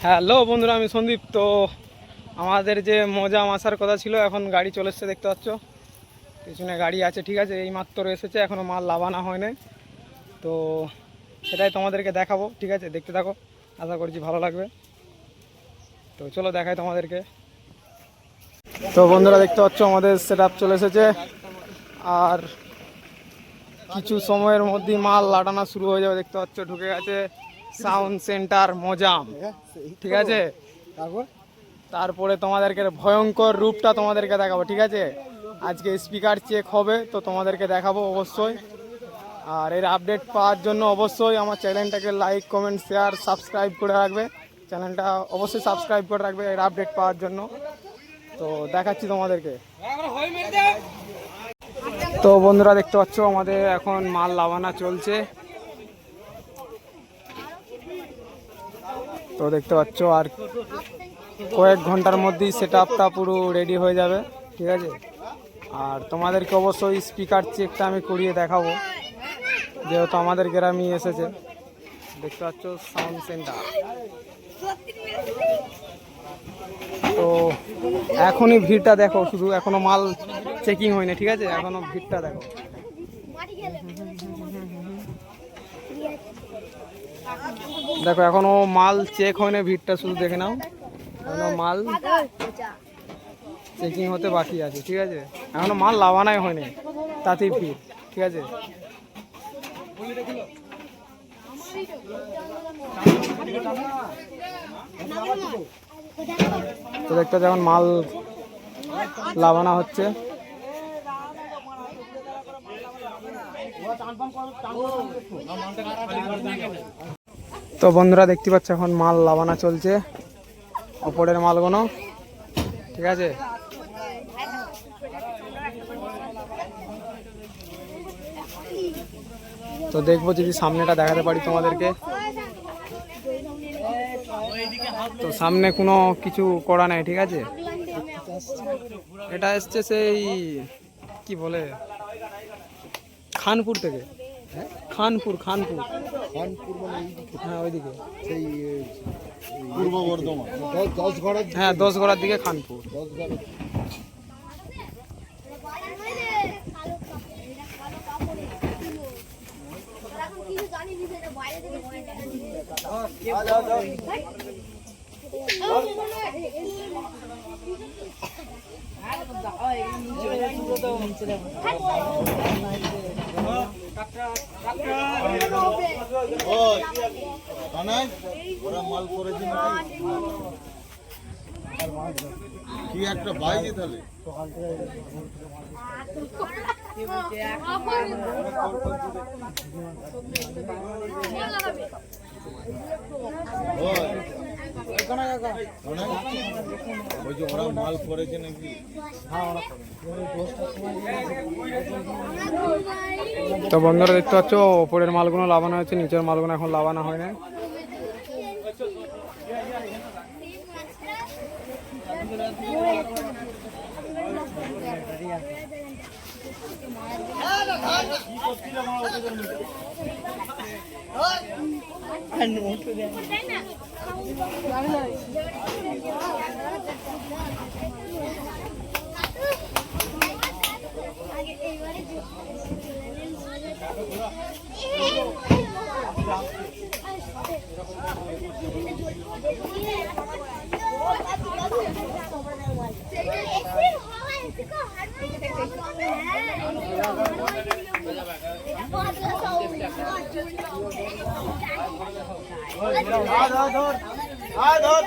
Hello বন্ধুরা, আমি সন্দীপ। তো আমাদের যে মজাম আসার কথা ছিল, এখন গাড়ি চলে এসছে, দেখতে পাচ্ছ পিছনে গাড়ি আছে। ঠিক আছে, এই মাত্র এসেছে, এখনও মাল লাভানো হয়নি। তো সেটাই তোমাদেরকে দেখাবো। ঠিক আছে, দেখতে থাকো, আশা করছি ভালো লাগবে। তো চলো দেখাই তোমাদেরকে। তো বন্ধুরা দেখতে পাচ্ছ আমাদের সেটআপ চলে এসেছে, আর কিছু সময়ের মধ্যেই মাল লাটানো শুরু হয়ে যাবে। দেখতে পাচ্ছ ঢুকে গেছে সাউন্ড সেন্টার মজাম। ঠিক আছে, তারপরে তোমাদেরকে ভয়ঙ্কর রূপটা তোমাদেরকে দেখাবো। ঠিক আছে, আজকে স্পিকার চেক হবে, তো তোমাদেরকে দেখাবো অবশ্যই। আর এর আপডেট পাওয়ার জন্য অবশ্যই আমার চ্যানেলটাকে লাইক, কমেন্ট, শেয়ার, সাবস্ক্রাইব করে রাখবে। চ্যানেলটা অবশ্যই সাবস্ক্রাইব করে রাখবে এর আপডেট পাওয়ার জন্য। তো দেখাচ্ছি তোমাদেরকে। তো বন্ধুরা দেখতে পাচ্ছ আমাদের এখন মাল লাভানা চলছে। তো দেখতে পাচ্ছ আর কয়েক ঘন্টার মধ্যেই সেটআপটা পুরো রেডি হয়ে যাবে। ঠিক আছে, আর তোমাদেরকে অবশ্যই স্পিকার চেকটা আমি করিয়ে দেখাবো, যেহেতু আমাদের গ্রামে এসেছে। দেখতে পাচ্ছ সাউন্ড সেন্টার। তো এখনই ভিড়টা দেখো, শুধু এখনো মাল চেকিং হয়নি। ঠিক আছে, এখনো ভিড়টা দেখো। দেখো এখনো মাল চেক হয়নি, ভিড়টা শুধু দেখে নাও, এখনো মাল চেকিং হতে বাকি আছে। ঠিক আছে, এখনো মাল লাভানাই হয়নি, তাতেই ভিড়। ঠিক আছে, তো দেখতে যেমন মাল লাভানা হচ্ছে। তো বন্ধুরা দেখতে পাচ্ছ এখন মাল লাভানা চলছে, ওপরের মালগুলো। ঠিক আছে, তো দেখবো যদি সামনেটা দেখাতে পারি তোমাদেরকে। তো সামনে কোনো কিছু করা নাই। ঠিক আছে, এটা এসছে সেই কি বলে খানপুর থেকে। খানপুর খানপুর হ্যাঁ, ওইদিকে সেই পূর্ব বর্ধমান, হ্যাঁ 10গড়ার দিকে খানপুর। ওরা মাল করেছে কি একটা বাইরে তাহলে ওই যে ওরা মাল করেছে নাকি। তো বন্ধুরা দেখতে পাচ্ছ ওপরের মালগুলো লাভানো হয়েছে, নিচের মালগুলো এখন লাভানো হয় না।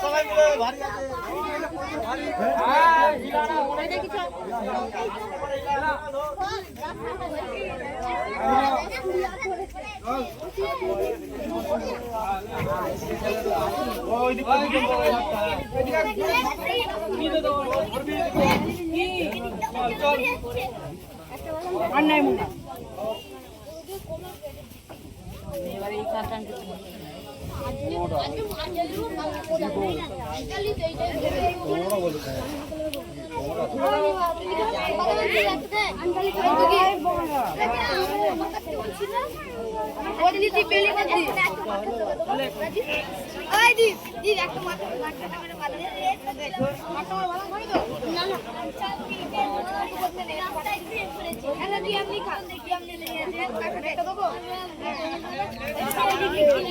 সবাই মিলে ভারী আছে।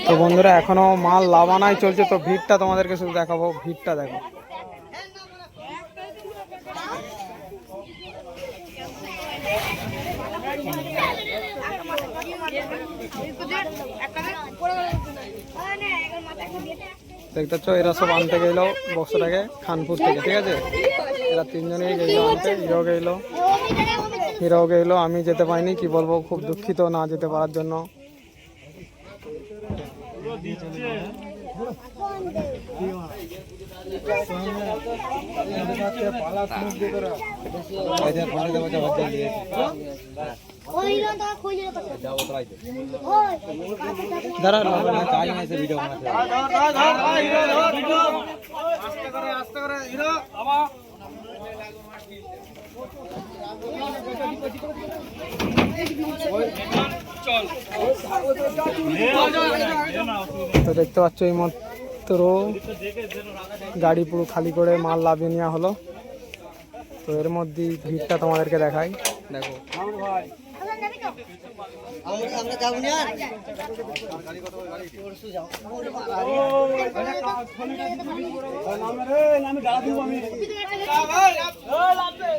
তো বন্ধুরা এখনো মাল লাভানাই চলছে, তো ভিড়টা তোমাদেরকে শুধু দেখাবো, ভিড়টা দেখো। দেখতে পাচ্ছ এরা সব আনতে গেলো বক্সটাকে খানপুর থেকে, ঠিক আছে। এরা তিনজনেই গেলো আনতে, হিরো গেলো, আমি যেতে পারিনি, কি বলবো, খুব দুঃখিত না যেতে পারার জন্য। তো দেখতে পাচ্ছ এই মাত্র গাড়ি পুরো খালি করে মাল লাভিয়ে নেওয়া হলো। তো এর মধ্যে ভিড়টা তোমাদেরকে দেখাই, দেখো।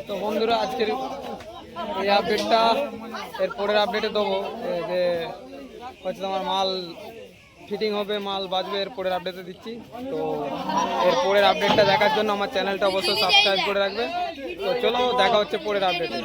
তো বন্ধুরা আজকের এই আপডেটটা এর পরের আপডেটে দেবো, যে হচ্ছে তোমার মাল ফিটিং হবে, মাল বাজবে, এর পরের আপডেটে দিচ্ছি। তো এর পরের আপডেটটা দেখার জন্য আমার চ্যানেলটা অবশ্যই সাবস্ক্রাইব করে রাখবে। তো চলো দেখা হচ্ছে পরের আপডেটে।